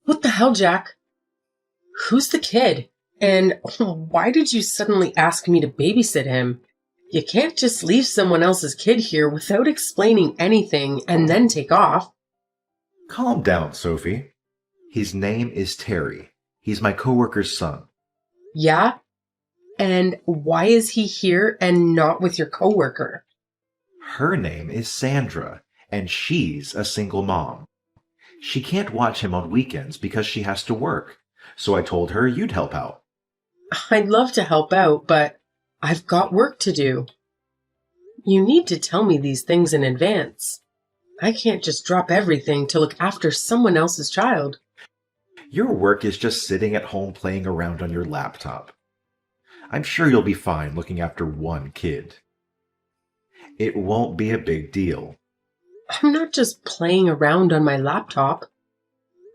What the hell, Jack? Who's the kid? And why did you suddenly ask me to babysit him? You can't just leave someone else's kid here without explaining anything and then take off. Calm down, Sophie. His name is Terry. He's my coworker's son. Yeah? And why is he here and not with your coworker? Her name is Sandra, and she's a single mom. She can't watch him on weekends because she has to work, so I told her you'd help out. I'd love to help out, but I've got work to do. You need to tell me these things in advance. I can't just drop everything to look after someone else's child. Your work is just sitting at home playing around on your laptop. I'm sure you'll be fine looking after one kid. It won't be a big deal. I'm not just playing around on my laptop.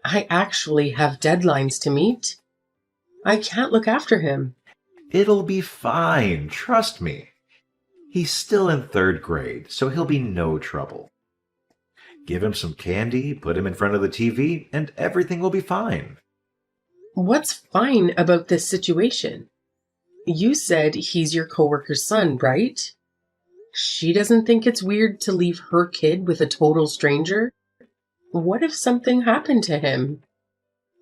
I actually have deadlines to meet. I can't look after him. It'll be fine, trust me. He's still in 3rd grade, so he'll be no trouble. Give him some candy, put him in front of the TV, and everything will be fine. What's fine about this situation? You said he's your coworker's son, right? She doesn't think it's weird to leave her kid with a total stranger? What if something happened to him?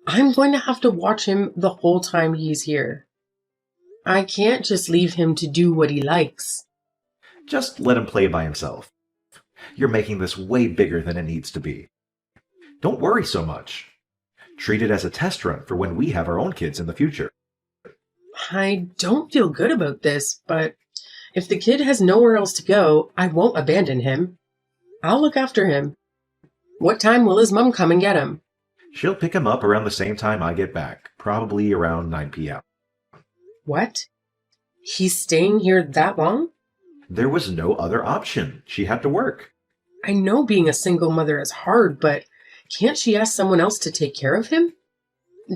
I'm going to have to watch him the whole time he's here. I can't just leave him to do what he likes. Just let him play by himself. You're making this way bigger than it needs to be. Don't worry so much. Treat it as a test run for when we have our own kids in the future. I don't feel good about this, but if the kid has nowhere else to go, I won't abandon him. I'll look after him. What time will his mom come and get him? She'll pick him up around the same time I get back, probably around 9 p.m. What? He's staying here that long? There was no other option. She had to work. I know being a single mother is hard, but can't she ask someone else to take care of him?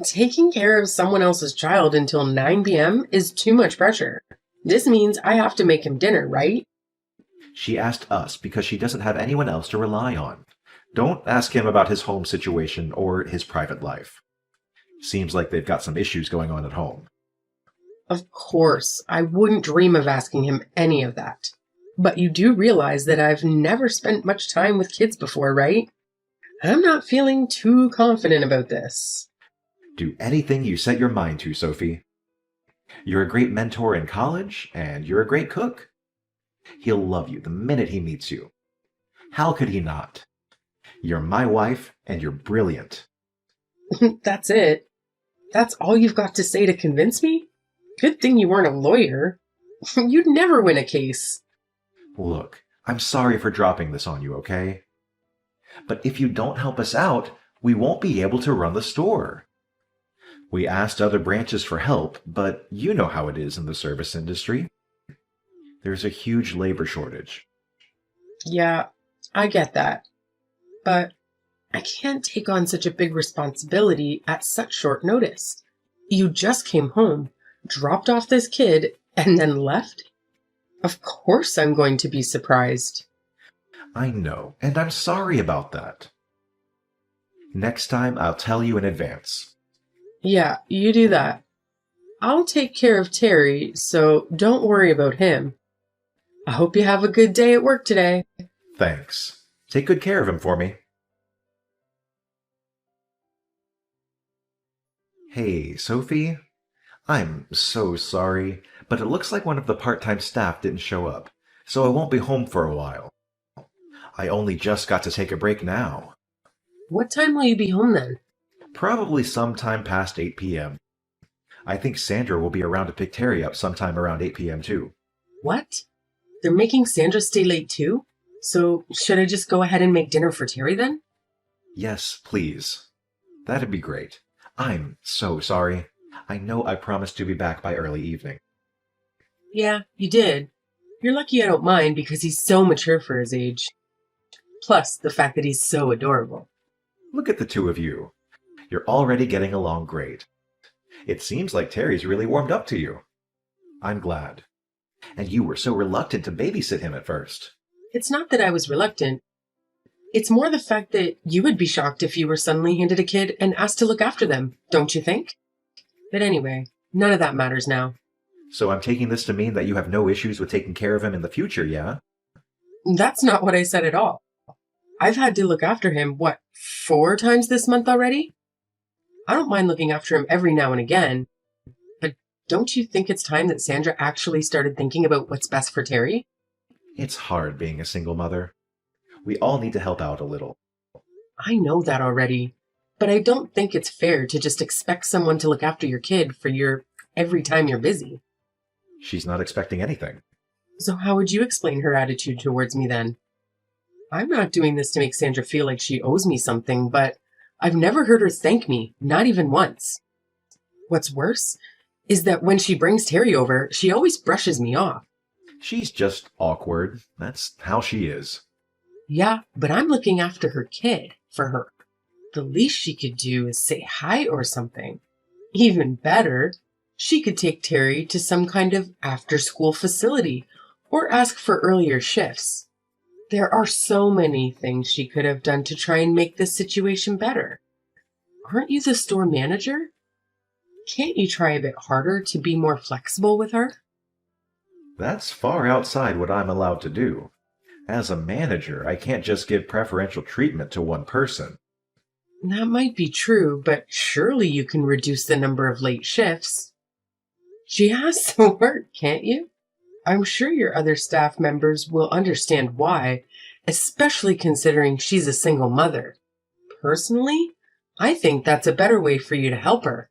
Taking care of someone else's child until 9 p.m. is too much pressure. This means I have to make him dinner, right? She asked us because she doesn't have anyone else to rely on. Don't ask him about his home situation or his private life. Seems like they've got some issues going on at home. Of course, I wouldn't dream of asking him any of that. But you do realize that I've never spent much time with kids before, right? I'm not feeling too confident about this. Do anything you set your mind to, Sophie. You're a great mentor in college, and you're a great cook. He'll love you the minute he meets you. How could he not? You're my wife, and you're brilliant. That's it. That's all you've got to say to convince me? Good thing you weren't a lawyer. You'd never win a case. Look, I'm sorry for dropping this on you, okay? But if you don't help us out, we won't be able to run the store. We asked other branches for help, but you know how it is in the service industry. There's a huge labor shortage. Yeah, I get that. But I can't take on such a big responsibility at such short notice. You just came home, dropped off this kid, and then left? Of course I'm going to be surprised. I know, and I'm sorry about that. Next time, I'll tell you in advance. Yeah, you do that. I'll take care of Terry, so don't worry about him. I hope you have a good day at work today. Thanks. Take good care of him for me. Hey, Sophie. I'm so sorry, but it looks like one of the part-time staff didn't show up, so I won't be home for a while. I only just got to take a break now. What time will you be home then? Probably sometime past 8 p.m. I think Sandra will be around to pick Terry up sometime around 8 p.m. too. What? They're making Sandra stay late too? So should I just go ahead and make dinner for Terry then? Yes, please. That'd be great. I'm so sorry. I know I promised to be back by early evening. Yeah, you did. You're lucky I don't mind because he's so mature for his age. Plus, the fact that he's so adorable. Look at the two of you. You're already getting along great. It seems like Terry's really warmed up to you. I'm glad. And you were so reluctant to babysit him at first. It's not that I was reluctant. It's more the fact that you would be shocked if you were suddenly handed a kid and asked to look after them, don't you think? But anyway, none of that matters now. So I'm taking this to mean that you have no issues with taking care of him in the future, yeah? That's not what I said at all. I've had to look after him, 4 times this month already? I don't mind looking after him every now and again, but don't you think it's time that Sandra actually started thinking about what's best for Terry? It's hard being a single mother. We all need to help out a little. I know that already, but I don't think it's fair to just expect someone to look after your kid for your every time you're busy. She's not expecting anything. So how would you explain her attitude towards me then? I'm not doing this to make Sandra feel like she owes me something, but I've never heard her thank me, not even once. What's worse is that when she brings Terry over, she always brushes me off. She's just awkward. That's how she is. Yeah, but I'm looking after her kid for her. The least she could do is say hi or something. Even better, she could take Terry to some kind of after-school facility or ask for earlier shifts. There are so many things she could have done to try and make this situation better. Aren't you the store manager? Can't you try a bit harder to be more flexible with her? That's far outside what I'm allowed to do. As a manager, I can't just give preferential treatment to one person. That might be true, but surely you can reduce the number of late shifts. She has to work, can't you? I'm sure your other staff members will understand why, especially considering she's a single mother. Personally, I think that's a better way for you to help her.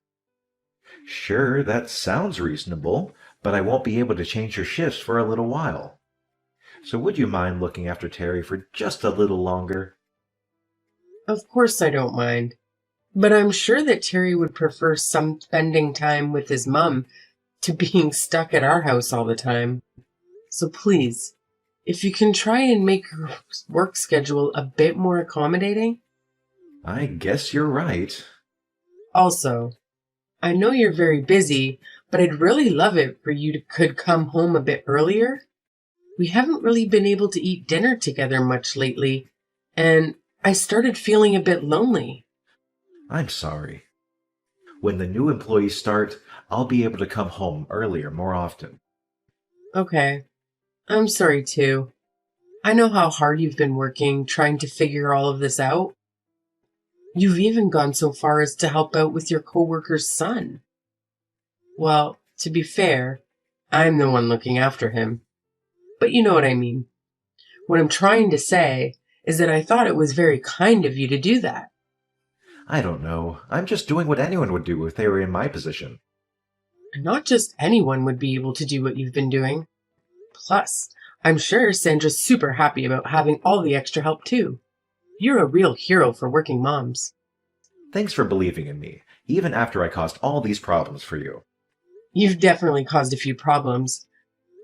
Sure, that sounds reasonable, but I won't be able to change her shifts for a little while. So would you mind looking after Terry for just a little longer? Of course I don't mind, but I'm sure that Terry would prefer some spending time with his mom to being stuck at our house all the time. So please, if you can try and make her work schedule a bit more accommodating. I guess you're right. Also, I know you're very busy, but I'd really love it for you to could come home a bit earlier. We haven't really been able to eat dinner together much lately, and I started feeling a bit lonely. I'm sorry. When the new employees start, I'll be able to come home earlier more often. Okay. I'm sorry too. I know how hard you've been working trying to figure all of this out. You've even gone so far as to help out with your coworker's son. Well, to be fair, I'm the one looking after him. But you know what I mean. What I'm trying to say is that I thought it was very kind of you to do that. I don't know. I'm just doing what anyone would do if they were in my position. Not just anyone would be able to do what you've been doing. Plus, I'm sure Sandra's super happy about having all the extra help too. You're a real hero for working moms. Thanks for believing in me, even after I caused all these problems for you. You've definitely caused a few problems,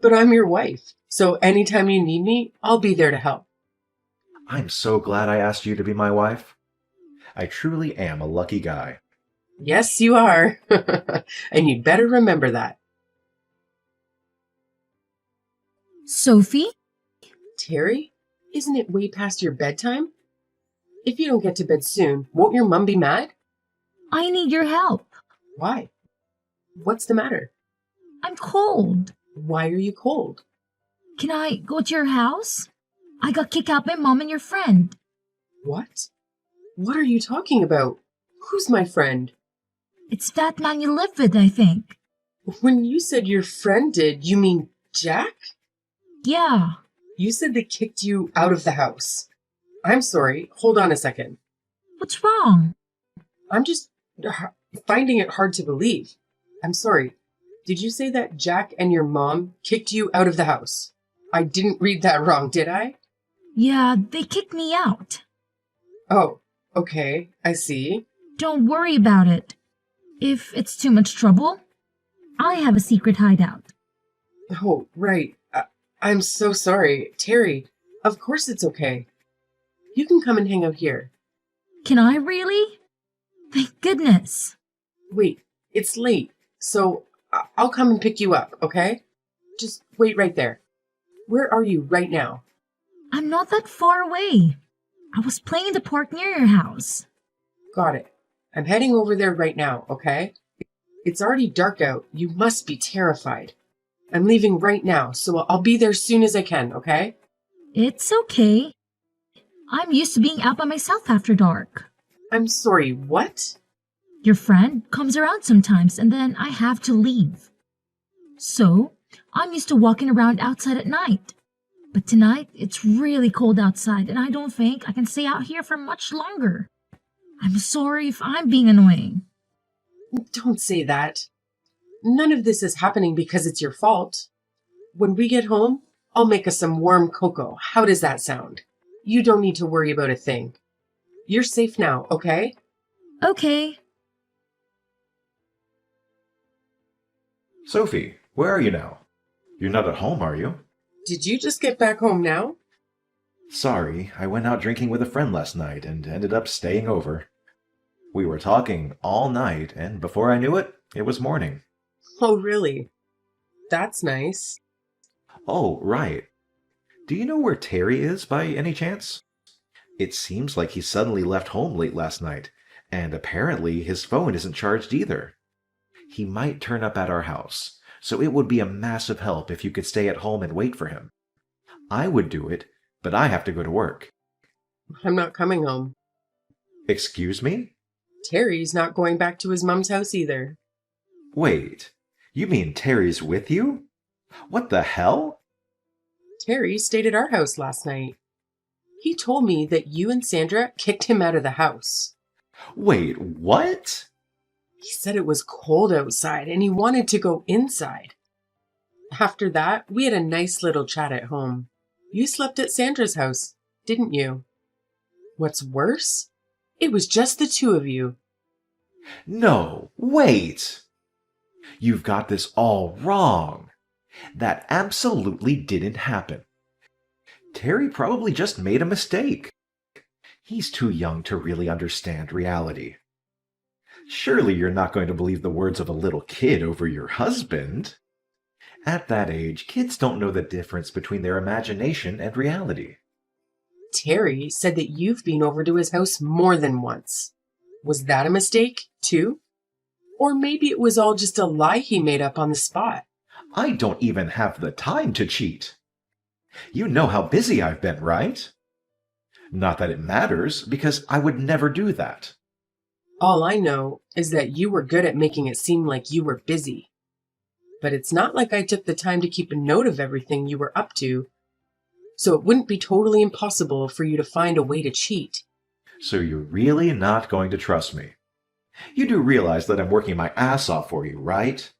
but I'm your wife, so anytime you need me, I'll be there to help. I'm so glad I asked you to be my wife. I truly am a lucky guy. Yes, you are. And you'd better remember that. Sophie? Terry, isn't it way past your bedtime? If you don't get to bed soon, won't your mum be mad? I need your help. Why? What's the matter? I'm cold. Why are you cold? Can I go to your house? I got kicked out by Mom and your friend. What? What are you talking about? Who's my friend? It's that man you live with, I think. When you said your friend did, you mean Jack? Yeah. You said they kicked you out of the house. I'm sorry. Hold on a second. What's wrong? I'm just finding it hard to believe. I'm sorry. Did you say that Jack and your mom kicked you out of the house? I didn't read that wrong, did I? Yeah, they kicked me out. Oh, okay. I see. Don't worry about it. If it's too much trouble, I have a secret hideout. Oh, right. I'm so sorry. Terry, of course it's okay. You can come and hang out here. Can I really? Thank goodness. Wait, it's late, so I'll come and pick you up, okay? Just wait right there. Where are you right now? I'm not that far away. I was playing in the park near your house. Got it. I'm heading over there right now, okay? It's already dark out. You must be terrified. I'm leaving right now, so I'll be there as soon as I can, okay? It's okay. I'm used to being out by myself after dark. I'm sorry, what? Your friend comes around sometimes and then I have to leave. So, I'm used to walking around outside at night. But tonight, it's really cold outside and I don't think I can stay out here for much longer. I'm sorry if I'm being annoying. Don't say that. None of this is happening because it's your fault. When we get home, I'll make us some warm cocoa. How does that sound? You don't need to worry about a thing. You're safe now, okay? Okay. Sophie, where are you now? You're not at home, are you? Did you just get back home now? Sorry, I went out drinking with a friend last night and ended up staying over. We were talking all night, and before I knew it, it was morning. Oh, really? That's nice. Oh, right. Do you know where Terry is by any chance? It seems like he suddenly left home late last night, and apparently his phone isn't charged either. He might turn up at our house, so it would be a massive help if you could stay at home and wait for him. I would do it, but I have to go to work. I'm not coming home. Excuse me? Terry's not going back to his mom's house either. Wait, you mean Terry's with you? What the hell? Terry stayed at our house last night. He told me that you and Sandra kicked him out of the house. Wait, what? He said it was cold outside and he wanted to go inside. After that, we had a nice little chat at home. You slept at Sandra's house, didn't you? What's worse? It was just the two of you. No, wait! You've got this all wrong. That absolutely didn't happen. Terry probably just made a mistake. He's too young to really understand reality. Surely you're not going to believe the words of a little kid over your husband. At that age, kids don't know the difference between their imagination and reality. Terry said that you've been over to his house more than once. Was that a mistake, too? Or maybe it was all just a lie he made up on the spot. I don't even have the time to cheat. You know how busy I've been, right? Not that it matters, because I would never do that. All I know is that you were good at making it seem like you were busy. But it's not like I took the time to keep a note of everything you were up to, so it wouldn't be totally impossible for you to find a way to cheat. So you're really not going to trust me? You do realize that I'm working my ass off for you, right?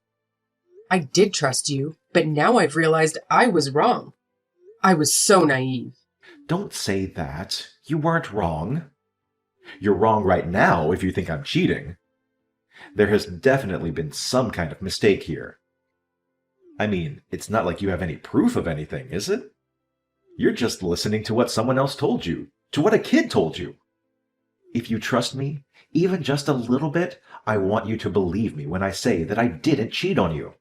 I did trust you, but now I've realized I was wrong. I was so naive. Don't say that. You weren't wrong. You're wrong right now if you think I'm cheating. There has definitely been some kind of mistake here. I mean, it's not like you have any proof of anything, is it? You're just listening to what someone else told you, to what a kid told you. If you trust me, even just a little bit, I want you to believe me when I say that I didn't cheat on you.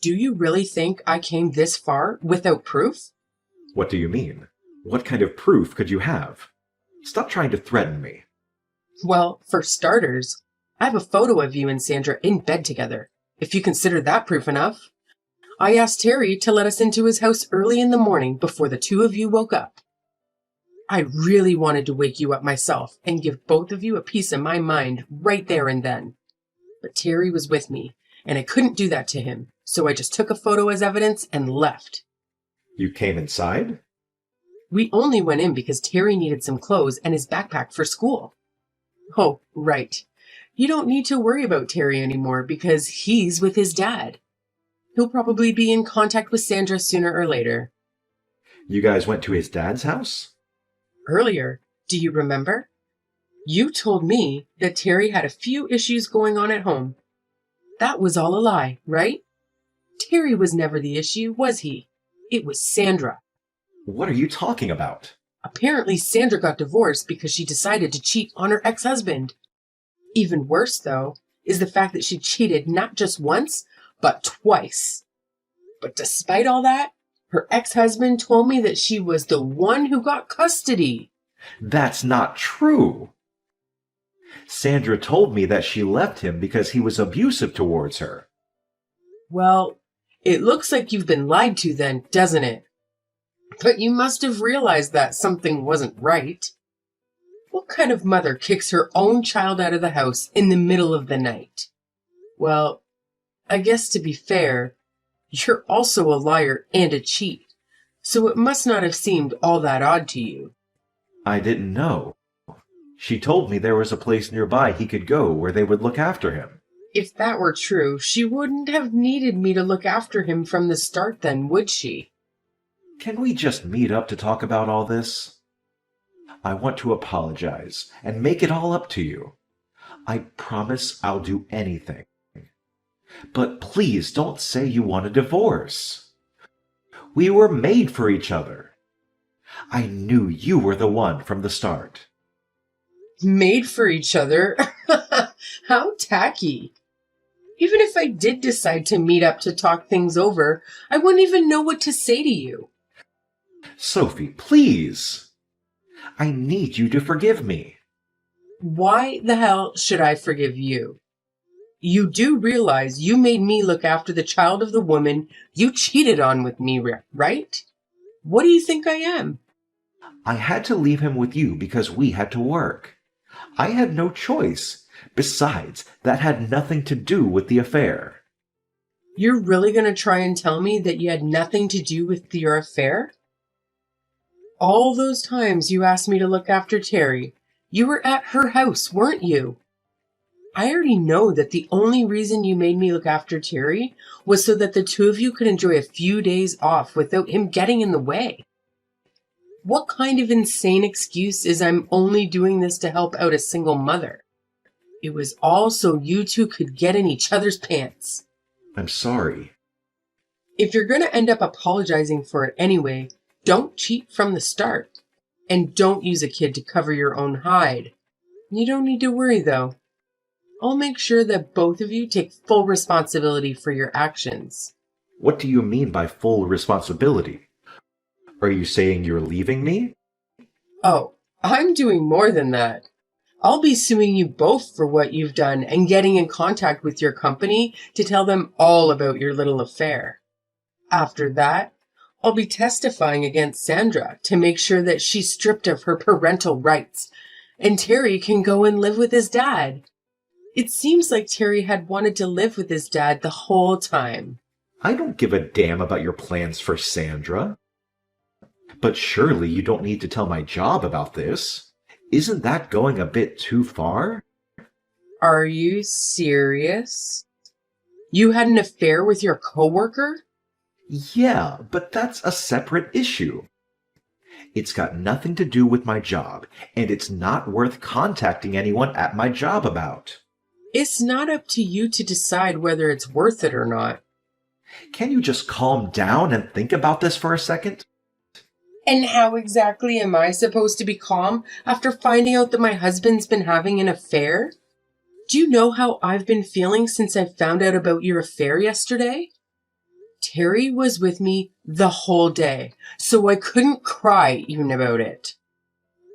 Do you really think I came this far without proof? What do you mean? What kind of proof could you have? Stop trying to threaten me. Well, for starters, I have a photo of you and Sandra in bed together, if you consider that proof enough. I asked Terry to let us into his house early in the morning before the two of you woke up. I really wanted to wake you up myself and give both of you a piece of my mind right there and then. But Terry was with me, and I couldn't do that to him, so I just took a photo as evidence and left. You came inside? We only went in because Terry needed some clothes and his backpack for school. Oh, right. You don't need to worry about Terry anymore because he's with his dad. He'll probably be in contact with Sandra sooner or later. You guys went to his dad's house? Earlier, do you remember? You told me that Terry had a few issues going on at home. That was all a lie, right? Terry was never the issue, was he? It was Sandra. What are you talking about? Apparently, Sandra got divorced because she decided to cheat on her ex-husband. Even worse, though, is the fact that she cheated not just once, but twice. But despite all that, her ex-husband told me that she was the one who got custody. That's not true. Sandra told me that she left him because he was abusive towards her. Well, it looks like you've been lied to then, doesn't it? But you must have realized that something wasn't right. What kind of mother kicks her own child out of the house in the middle of the night? Well, I guess to be fair, you're also a liar and a cheat, so it must not have seemed all that odd to you. I didn't know. She told me there was a place nearby he could go where they would look after him. If that were true, she wouldn't have needed me to look after him from the start then, would she? Can we just meet up to talk about all this? I want to apologize and make it all up to you. I promise I'll do anything. But please don't say you want a divorce. We were made for each other. I knew you were the one from the start. Made for each other? How tacky. Even if I did decide to meet up to talk things over, I wouldn't even know what to say to you. Sophie, please. I need you to forgive me. Why the hell should I forgive you? You do realize you made me look after the child of the woman you cheated on with me, right? What do you think I am? I had to leave him with you because we had to work. I had no choice. Besides, that had nothing to do with the affair. You're really going to try and tell me that you had nothing to do with your affair? All those times you asked me to look after Terry, you were at her house, weren't you? I already know that the only reason you made me look after Terry was so that the two of you could enjoy a few days off without him getting in the way. What kind of insane excuse is I'm only doing this to help out a single mother? It was all so you two could get in each other's pants. I'm sorry. If you're going to end up apologizing for it anyway, don't cheat from the start. And don't use a kid to cover your own hide. You don't need to worry, though. I'll make sure that both of you take full responsibility for your actions. What do you mean by full responsibility? Are you saying you're leaving me? Oh, I'm doing more than that. I'll be suing you both for what you've done and getting in contact with your company to tell them all about your little affair. After that, I'll be testifying against Sandra to make sure that she's stripped of her parental rights and Terry can go and live with his dad. It seems like Terry had wanted to live with his dad the whole time. I don't give a damn about your plans for Sandra. But surely you don't need to tell my job about this. Isn't that going a bit too far? Are you serious? You had an affair with your coworker? Yeah, but that's a separate issue. It's got nothing to do with my job, and it's not worth contacting anyone at my job about. It's not up to you to decide whether it's worth it or not. Can you just calm down and think about this for a second? And how exactly am I supposed to be calm after finding out that my husband's been having an affair? Do you know how I've been feeling since I found out about your affair yesterday? Terry was with me the whole day, so I couldn't cry even about it.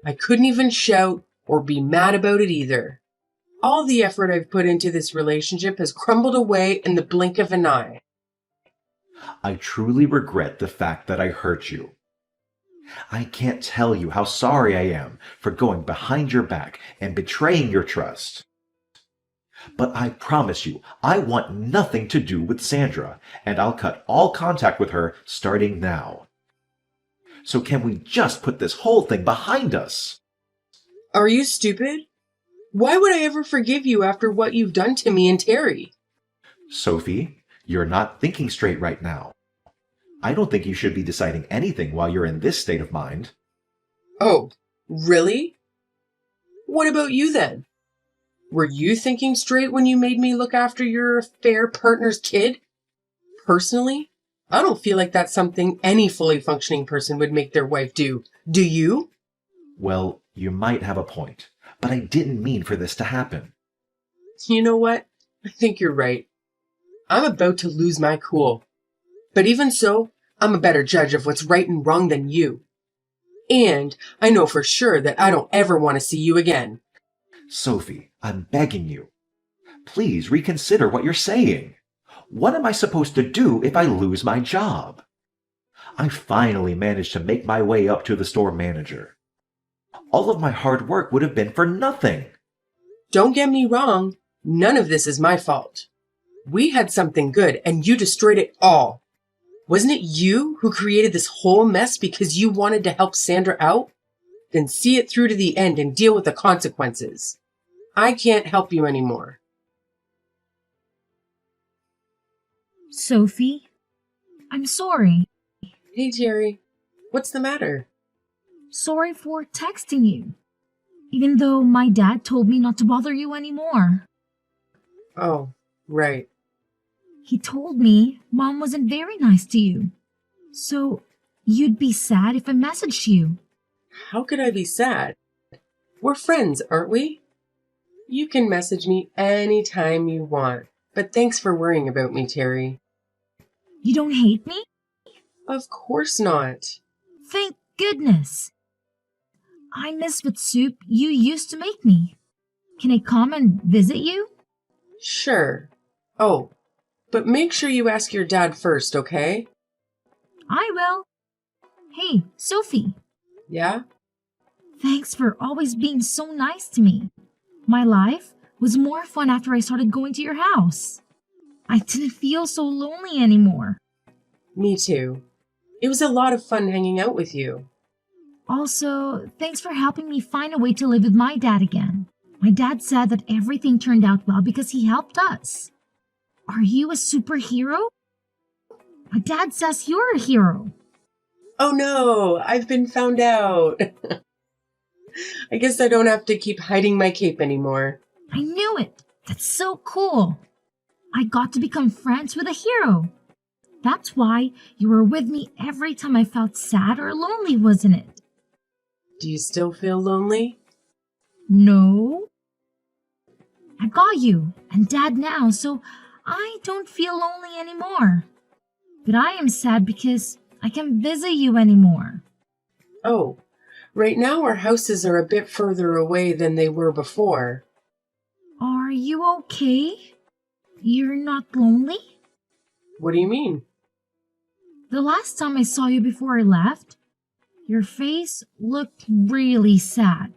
I couldn't even shout or be mad about it either. All the effort I've put into this relationship has crumbled away in the blink of an eye. I truly regret the fact that I hurt you. I can't tell you how sorry I am for going behind your back and betraying your trust. But I promise you, I want nothing to do with Sandra, and I'll cut all contact with her starting now. So can we just put this whole thing behind us? Are you stupid? Why would I ever forgive you after what you've done to me and Terry? Sophie, you're not thinking straight right now. I don't think you should be deciding anything while you're in this state of mind. Oh, really? What about you then? Were you thinking straight when you made me look after your affair partner's kid? Personally, I don't feel like that's something any fully functioning person would make their wife do. Do you? Well, you might have a point, but I didn't mean for this to happen. You know what? I think you're right. I'm about to lose my cool. But even so, I'm a better judge of what's right and wrong than you. And I know for sure that I don't ever want to see you again. Sophie, I'm begging you. Please reconsider what you're saying. What am I supposed to do if I lose my job? I finally managed to make my way up to the store manager. All of my hard work would have been for nothing. Don't get me wrong. None of this is my fault. We had something good and you destroyed it all. Wasn't it you who created this whole mess because you wanted to help Sandra out? Then see it through to the end and deal with the consequences. I can't help you anymore. Sophie, I'm sorry. Hey, Terry. What's the matter? Sorry for texting you. Even though my dad told me not to bother you anymore. Oh, right. He told me Mom wasn't very nice to you. So you'd be sad if I messaged you. How could I be sad? We're friends, aren't we? You can message me anytime you want. But thanks for worrying about me, Terry. You don't hate me? Of course not. Thank goodness. I miss what soup you used to make me. Can I come and visit you? Sure. Oh, but make sure you ask your dad first, okay? I will. Hey, Sophie. Yeah? Thanks for always being so nice to me. My life was more fun after I started going to your house. I didn't feel so lonely anymore. Me too. It was a lot of fun hanging out with you. Also, thanks for helping me find a way to live with my dad again. My dad said that everything turned out well because he helped us. Are you a superhero? My dad says you're a hero. Oh no, I've been found out. I guess I don't have to keep hiding my cape anymore. I knew it. That's so cool. I got to become friends with a hero. That's why you were with me every time I felt sad or lonely, wasn't it? Do you still feel lonely? No. I got you and Dad now, so I don't feel lonely anymore. But I am sad because I can't visit you anymore. Oh, right now our houses are a bit further away than they were before. Are you okay? You're not lonely? What do you mean? The last time I saw you before I left, your face looked really sad.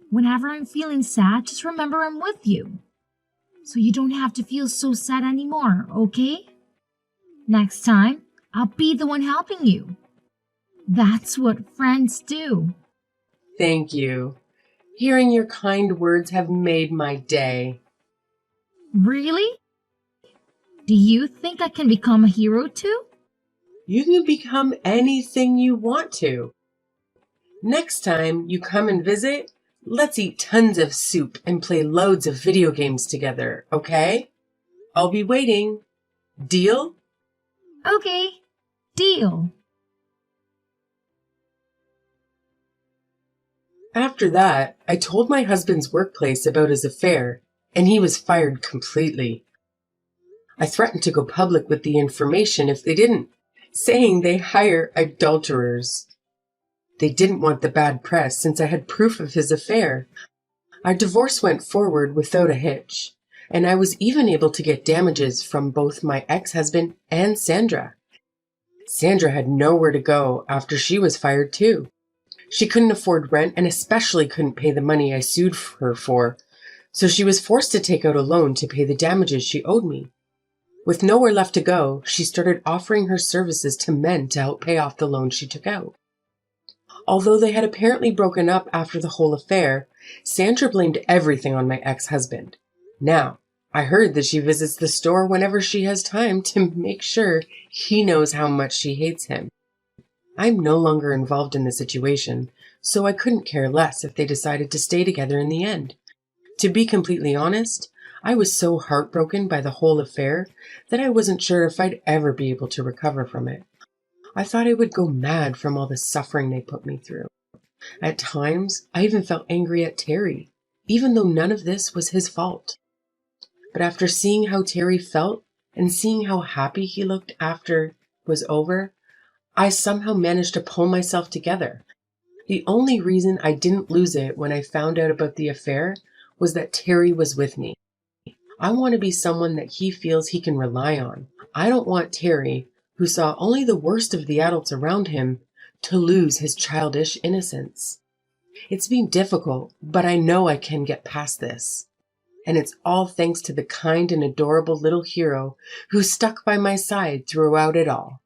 Whenever I'm feeling sad, just remember I'm with you. So you don't have to feel so sad anymore, okay? Next time, I'll be the one helping you. That's what friends do. Thank you. Hearing your kind words have made my day. Really? Do you think I can become a hero too? You can become anything you want to. Next time you come and visit, let's eat tons of soup and play loads of video games together, okay? I'll be waiting. Deal? Okay, deal. After that, I told my husband's workplace about his affair, and he was fired completely. I threatened to go public with the information if they didn't, saying they hire adulterers. They didn't want the bad press since I had proof of his affair. Our divorce went forward without a hitch, and I was even able to get damages from both my ex-husband and Sandra. Sandra had nowhere to go after she was fired too. She couldn't afford rent and especially couldn't pay the money I sued her for, so she was forced to take out a loan to pay the damages she owed me. With nowhere left to go, she started offering her services to men to help pay off the loan she took out. Although they had apparently broken up after the whole affair, Sandra blamed everything on my ex-husband. Now, I heard that she visits the store whenever she has time to make sure he knows how much she hates him. I'm no longer involved in the situation, so I couldn't care less if they decided to stay together in the end. To be completely honest, I was so heartbroken by the whole affair that I wasn't sure if I'd ever be able to recover from it. I thought I would go mad from all the suffering they put me through. At times, I even felt angry at Terry, even though none of this was his fault. But after seeing how Terry felt and seeing how happy he looked after it was over, I somehow managed to pull myself together. The only reason I didn't lose it when I found out about the affair was that Terry was with me. I want to be someone that he feels he can rely on. I don't want Terry, who saw only the worst of the adults around him, to lose his childish innocence. It's been difficult, but I know I can get past this. And it's all thanks to the kind and adorable little hero who stuck by my side throughout it all.